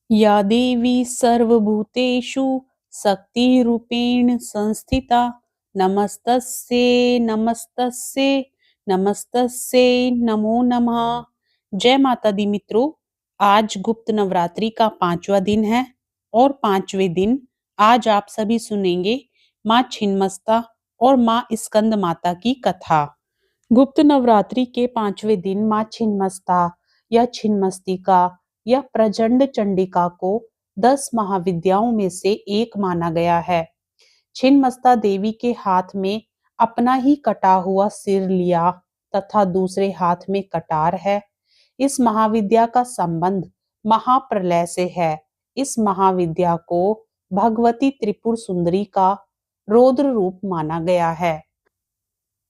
या देवी सर्वभूतेषु शक्तिरूपेण संस्थिता नमस्तस्यै नमस्तस्यै नमस्तस्यै नमो नमः। जय माता दी मित्रों, आज गुप्त नवरात्रि का 5वां दिन है और 5वें दिन आज आप सभी सुनेंगे माँ छिन्नमस्ता और माँ स्कंद माता की कथा। गुप्त नवरात्रि के 5वें दिन माँ छिन्नमस्ता या छिन्नमस्तिका या प्रचंड चंडिका को 10 महाविद्याओं में से एक माना गया है। छिन्नमस्ता देवी के हाथ में अपना ही कटा हुआ सिर लिया तथा दूसरे हाथ में कटार है। इस महाविद्या का संबंध महाप्रलय से है। इस महाविद्या को भगवती त्रिपुर सुंदरी का रौद्र रूप माना गया है।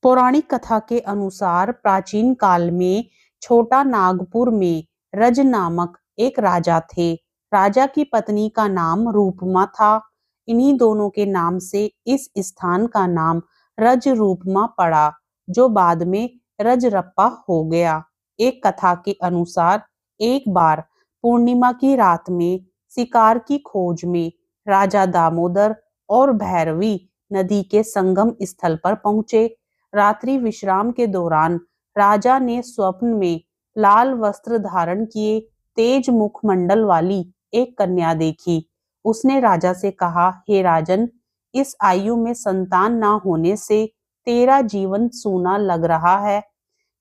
पौराणिक कथा के अनुसार प्राचीन काल में छोटा नागपुर में रज नामक एक राजा थे। राजा की पत्नी का नाम रूपमा था। इन्हीं दोनों के नाम से इस स्थान का नाम रज रूपमा पड़ा, जो बाद में रजरप्पा हो गया। एक कथा के अनुसार एक बार पूर्णिमा की रात में शिकार की खोज में राजा दामोदर और भैरवी नदी के संगम स्थल पर पहुंचे। रात्रि विश्राम के दौरान राजा ने स्वप्न में लाल वस्त्र धारण किए तेज मुखमंडल वाली एक कन्या देखी। उसने राजा से कहा, हे राजन, इस आयु में संतान ना होने से तेरा जीवन सूना लग रहा है।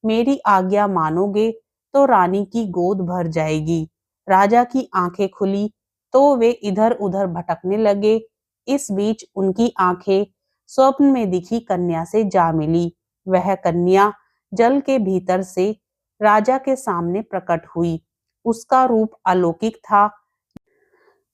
मेरी आज्ञा मानोगे तो रानी की गोद भर जाएगी। राजा की आंखें खुली तो वे इधर उधर भटकने लगे। इस बीच उनकी आंखें स्वप्न में दिखी कन्या से जा मिली। वह कन्या जल के भीतर से राजा के सामने प्रकट हुई। उसका रूप अलौकिक था।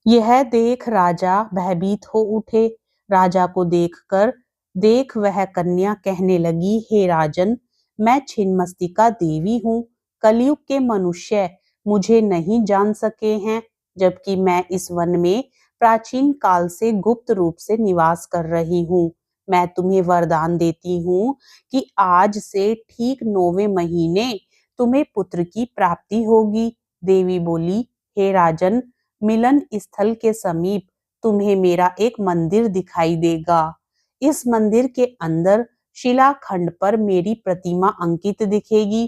यह देख राजा भयभीत हो उठे। राजा को देख वह कन्या कहने लगी, हे राजन, मैं छिन्नमस्तिका देवी हूँ। कलयुग के मनुष्य मुझे नहीं जान सके हैं, जबकि मैं इस वन में प्राचीन काल से गुप्त रूप से निवास कर रही हूँ। मैं तुम्हें वरदान देती हूँ कि आज से ठीक 9वें महीने तुम्हें पुत्र की प्राप्ति होगी। देवी बोली, हे राजन, मिलन स्थल के समीप तुम्हें मेरा एक मंदिर दिखाई देगा। इस मंदिर के अंदर शिलाखंड पर मेरी प्रतिमा अंकित दिखेगी।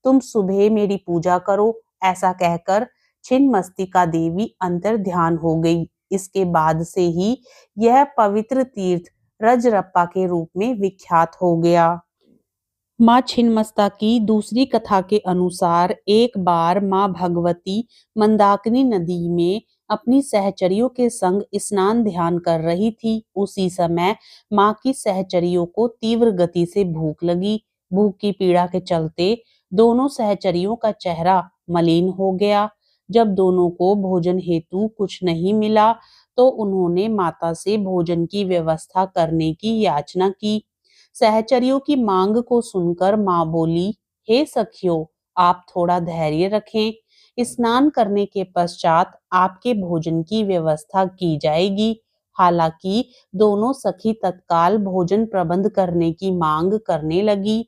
तुम सुबह मेरी पूजा करो। ऐसा कहकर छिन्नमस्तिका देवी अंतर ध्यान हो गई। इसके बाद से ही यह पवित्र तीर्थ रजरप्पा के रूप में विख्यात हो गया। माँ छिन्नमस्ता की दूसरी कथा के अनुसार एक बार माँ भगवती मंदाकिनी नदी में अपनी सहचरियों के संग स्नान ध्यान कर रही थी। उसी समय माँ की सहचरियों को तीव्र गति से भूख लगी। भूख की पीड़ा के चलते दोनों सहचरियों का चेहरा मलिन हो गया। जब दोनों को भोजन हेतु कुछ नहीं मिला तो उन्होंने माता से भोजन की व्यवस्था करने की याचना की। सहचरियों की मांग को सुनकर माँ बोली, हे सखियों, आप थोड़ा धैर्य रखें। स्नान करने के पश्चात आपके भोजन की व्यवस्था की जाएगी। हालांकि दोनों सखी तत्काल भोजन प्रबंध करने की मांग करने लगी।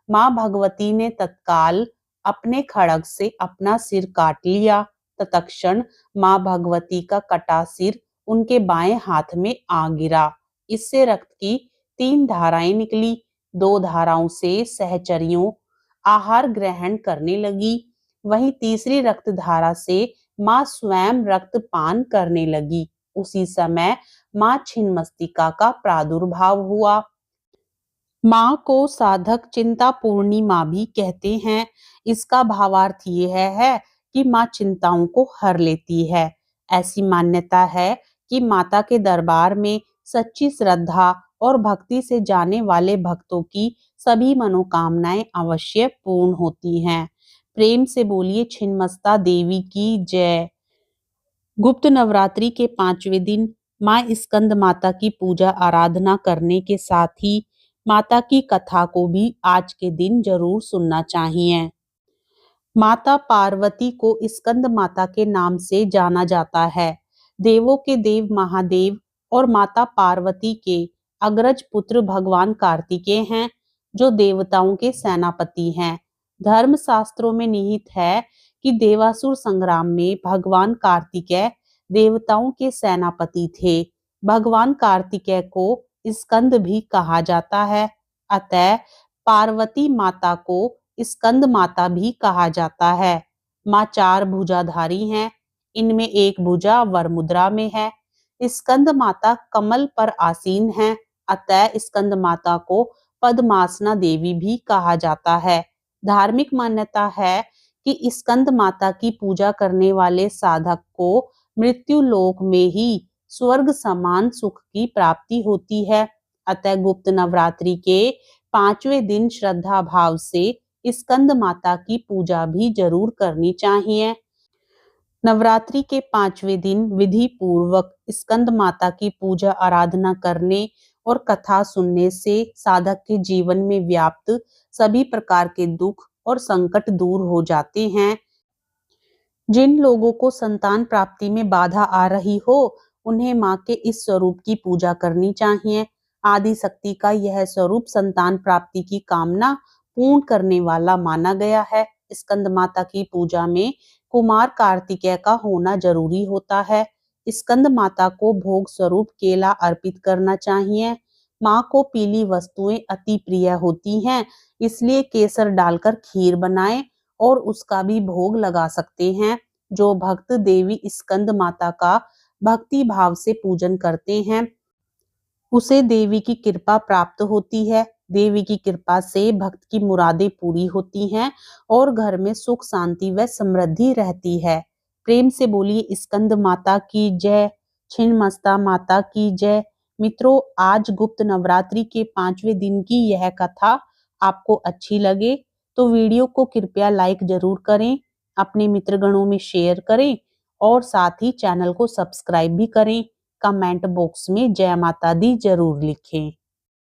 माँ भगवती ने तत्काल अपने खड्ग से अपना सिर काट लिया। तत्क्षण माँ भगवती का कटा सिर उनके बाएं हाथ में आ गिरा। इससे रक्त की 3 धाराएं निकली। 2 धाराओं से सहचरियों आहार ग्रहण करने लगी। वहीं तीसरी रक्त धारा से माँ स्वयं रक्त पान करने लगी। उसी समय माँ छिन्नमस्तिका का प्रादुर्भाव हुआ। माँ को साधक चिंता पूर्णिमा भी कहते हैं। इसका भावार्थ यह है कि माँ चिंताओं को हर लेती है। ऐसी मान्यता है कि माता के दरबार में सच्ची श्रद्धा और भक्ति से जाने वाले भक्तों की सभी मनोकामनाएं अवश्य पूर्ण होती हैं। प्रेम से बोलिए छिन्नमस्ता देवी की जय। गुप्त नवरात्रि के 5वें दिन माँ स्कंद माता की पूजा आराधना करने के साथ ही माता की कथा को भी आज के दिन जरूर सुनना चाहिए। माता पार्वती को स्कंद माता के नाम से जाना जाता है। देवों के देव महादेव और माता पार्वती के अग्रज पुत्र भगवान कार्तिकेय हैं, जो देवताओं के सेनापति हैं। धर्म शास्त्रों में निहित है कि देवासुर संग्राम में भगवान कार्तिकेय देवताओं के सेनापति थे। भगवान कार्तिकेय को स्कंद भी कहा जाता है। अतः पार्वती माता को स्कंद माता भी कहा जाता है। माँ चार भुजाधारी हैं। इनमें एक भुजा वर मुद्रा में है। स्कंद माता कमल पर आसीन है। अतः स्कंद माता को पद्मासना देवी भी कहा जाता है। धार्मिक मान्यता है कि स्कंद माता की पूजा करने वाले साधक को मृत्यु लोक में ही स्वर्ग समान सुख की प्राप्ति होती है। अतः गुप्त नवरात्रि के 5वें दिन श्रद्धा भाव से स्कंद माता की पूजा भी जरूर करनी चाहिए। नवरात्रि के 5वें दिन विधि पूर्वक स्कंद माता की पूजा आराधना करने और कथा सुनने से साधक के जीवन में व्याप्त सभी प्रकार के दुख और संकट दूर हो जाते हैं। जिन लोगों को संतान प्राप्ति में बाधा आ रही हो, उन्हें माँ के इस स्वरूप की पूजा करनी चाहिए। आदि शक्ति का यह स्वरूप संतान प्राप्ति की कामना पूर्ण करने वाला माना गया है। स्कंद माता की पूजा में कुमार कार्तिकेय का होना जरूरी होता है। स्कंद माता को भोग स्वरूप केला अर्पित करना चाहिए। माँ को पीली वस्तुएं अति प्रिय होती हैं, इसलिए केसर डालकर खीर बनाएं और उसका भी भोग लगा सकते हैं। जो भक्त देवी स्कंद माता का भक्ति भाव से पूजन करते हैं, उसे देवी की कृपा प्राप्त होती है। देवी की कृपा से भक्त की मुरादें पूरी होती हैं और घर में सुख शांति व समृद्धि रहती है। प्रेम से बोलिए स्कंद माता की जय, छिन्नमस्ता माता की जय। मित्रों, आज गुप्त नवरात्रि के 5वें दिन की यह कथा आपको अच्छी लगे तो वीडियो को कृपया लाइक जरूर करें, अपने मित्रगणों में शेयर करें और साथ ही चैनल को सब्सक्राइब भी करें। कमेंट बॉक्स में जय माता दी जरूर लिखें।